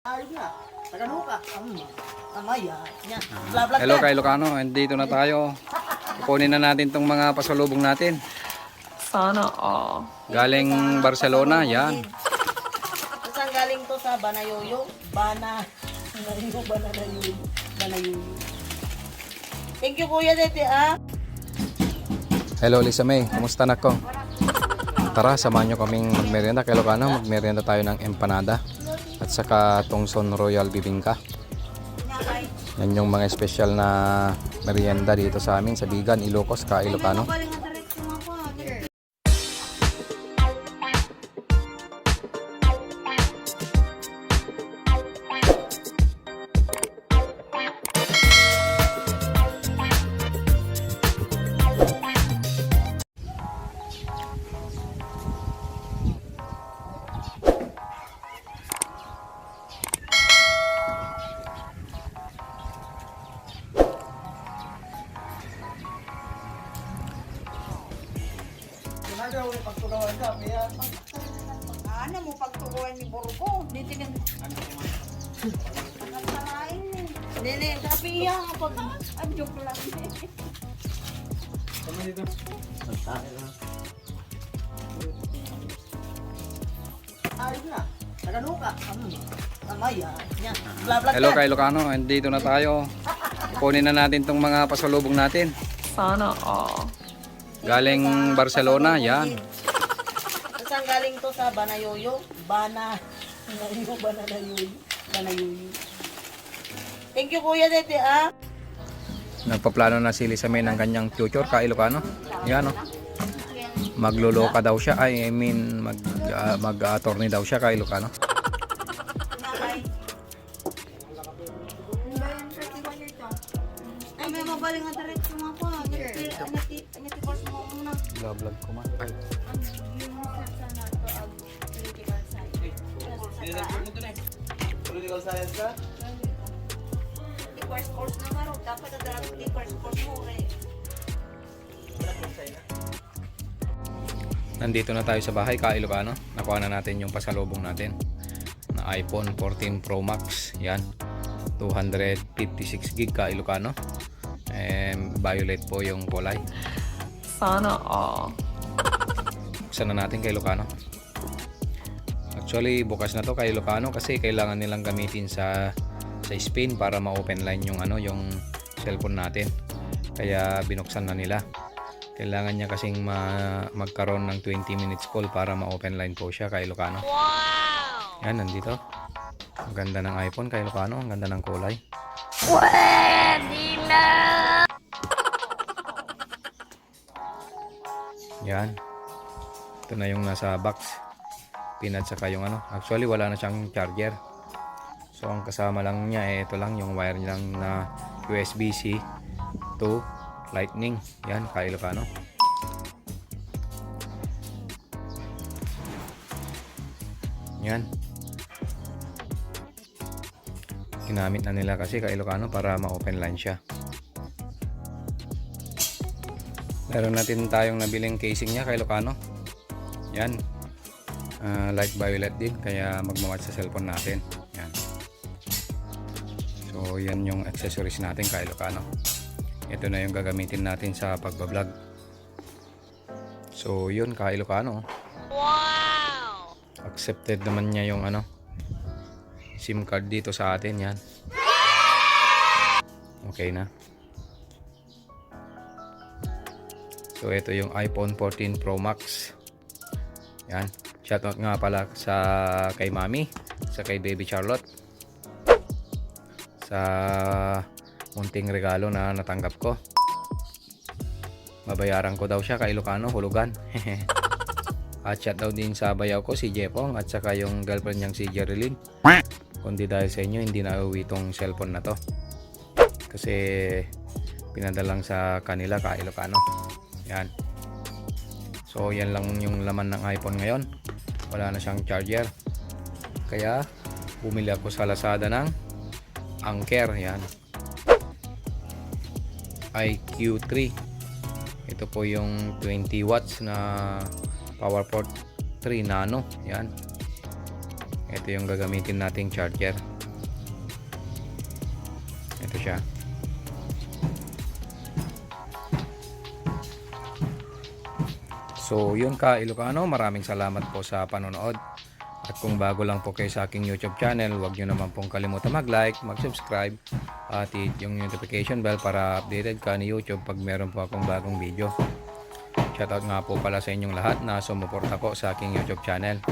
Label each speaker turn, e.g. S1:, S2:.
S1: Ayos na. Tagaluka. Amaya. Yan.
S2: Hello kay Ilocano, andito na tayo. Kukunin na natin tong mga pasalubong natin.
S3: Sana all.
S2: Galing Barcelona, yan.
S1: Saan galing to? Sa Banayoyo? Banayoyo. Thank you, Kuya Dede, ah.
S2: Hello Lisa May, kumusta na ko? Tara, samahan nyo kaming magmerienda kay Ilocano. Magmerienda tayo ng empanada at saka Tungson Royal Bibingka. Yan yung mga special na merienda dito sa amin sa Bigan, Ilocos, ka Ilocano.
S4: Ano mo pagturuan ni Borgo? Dito ka.
S1: Nene, sabi iya kapag...
S4: Ang joke lang.
S1: Ayos na. Tagaluka. Amaya. Yan.
S2: Hello kay Ilocano, andito na tayo. Kukunin na natin tong mga pasalubong natin.
S3: Sana all.
S2: Galing Barcelona, yan.
S1: Saan galing to? Sa Banayoyo? Banayoyo. Thank you, Kuya Dede, ah.
S2: Nagpaplano na si Lisa May ng kanyang future ka Ilocano. Yan o. Magloloka daw siya. I mean mag-attorney daw siya ka Ilocano.
S4: Ay, may mabaling nga diretso mo ako. Nati-course mo muna.
S2: Vlog ko man. Ay.
S4: Yung sa na to, political science.
S1: Political science ka?
S4: Course na maro. Dapat na darating course mo eh.
S2: Nandito na tayo sa bahay ka Ilocano. Nakuha na natin yung pasalubong natin na iPhone 14 Pro Max. Yan. 256 gig ka Ilocano. Violet po yung kulay.
S3: Sana all.
S2: Buksan na natin kay Ilocano. Actually, bukas na to kay Ilocano kasi kailangan nilang gamitin sa Spain para ma-open line yung yung cellphone natin. Kaya binuksan na nila. Kailangan niya kasing magkaroon ng 20 minutes call para ma-open line po siya kay Ilocano. Wow! Yan, nandito. Ang ganda ng iPhone kay Ilocano. Ang ganda ng kulay.
S3: Pwede na!
S2: Yan. Ito na yung nasa box. Pinad saka yung Actually, wala na siyang charger. So, ang kasama lang niya, ito lang yung wire niya lang na USB-C to Lightning. Yan, ka Ilocano. Yan. Ginamit na nila kasi ka Ilocano para ma-open line siya. Meron natin tayong nabiling casing niya ka Ilocano. Yan. Light violet din kaya magmamatch sa cellphone natin. Yan. So yan yung accessories natin ka Ilocano. Ito na yung gagamitin natin sa pagbablog. So yun ka Ilocano. Wow! Accepted naman niya yung SIM card dito sa atin. Yan. Okay na. So ito yung iPhone 14 Pro Max. Yan. Shoutout nga pala sa kay Mami, sa kay Baby Charlotte. Sa munting regalo na natanggap ko. Babayaran ko daw siya kay Ilocano, hulugan. At shout daw din sa bayaw ko si Jepong at saka yung girlfriend niyang si Jerilyn. Kundi dahil sa inyo hindi na uwi tong cellphone na to. Kasi pinadalang sa kanila ka Ilocano. Yan. So yan lang yung laman ng iPhone ngayon. Wala na siyang charger. Kaya bumili ako sa Lazada ng Anker. Yan. IQ3. Ito po yung 20 watts na power port 3 nano. Yan. Ito yung gagamitin nating charger. Ito siya. So yun ka Ilocano, maraming salamat po sa panonood. At kung bago lang po kayo sa aking YouTube channel, huwag nyo naman pong kalimutan mag-like, mag-subscribe at hit yung notification bell para updated ka ni YouTube pag meron po akong bagong video. Shoutout nga po pala sa inyong lahat na sumuporta po sa aking YouTube channel.